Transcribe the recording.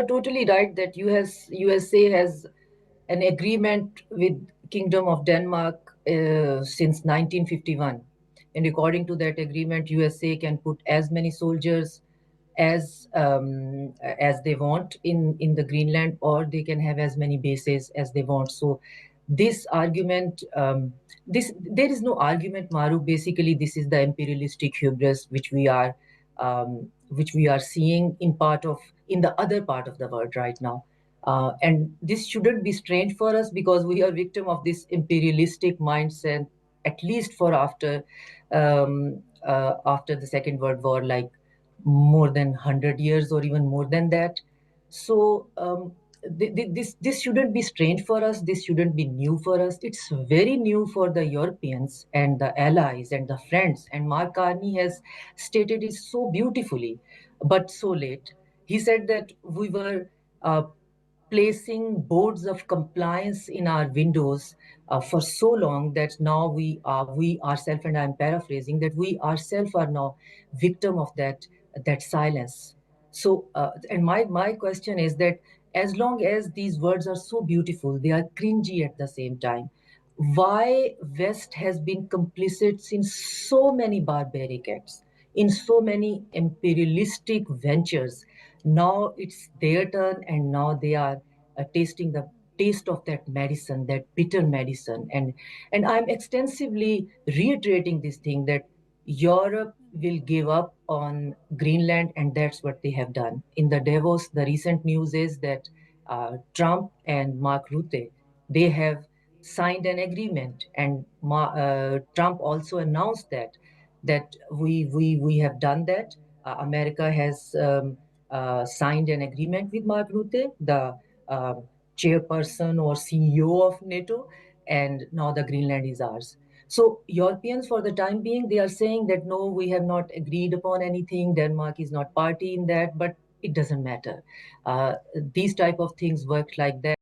you're totally right that USA has an agreement with Kingdom of Denmark since 1951. And according to that agreement, USA can put as many soldiers as they want in the Greenland, or they can have as many bases as they want. So this argument, there is no argument, Maru. Basically, this is the imperialistic hubris which we are seeing in the other part of the world right now. And this shouldn't be strange for us, because we are victim of this imperialistic mindset, at least for after the Second World War, like more than 100 years or even more than that. So this shouldn't be strange for us. This shouldn't be new for us. It's very new for the Europeans and the allies and the friends. And Mark Carney has stated it so beautifully, but so late. He said that we were placing boards of compliance in our windows for so long that now we ourselves, and I'm paraphrasing, that we ourselves are now victim of that silence. So, and my question is that as long as these words are so beautiful, they are cringy at the same time. Why West has been complicit in so many barbaric acts, in so many imperialistic ventures? Now it's their turn, and now they are tasting the taste of that medicine, that bitter medicine. And I'm extensively reiterating this thing that Europe will give up on Greenland, and that's what they have done. In the Davos, the recent news is that Trump and Mark Rutte, they have signed an agreement, and Trump also announced that we have done that. America has signed an agreement with Mark Rutte, the uh, chairperson or CEO of NATO, and now the Greenland is ours. So Europeans, for the time being, they are saying that no, we have not agreed upon anything. Denmark is not party in that, but it doesn't matter. These type of things work like that.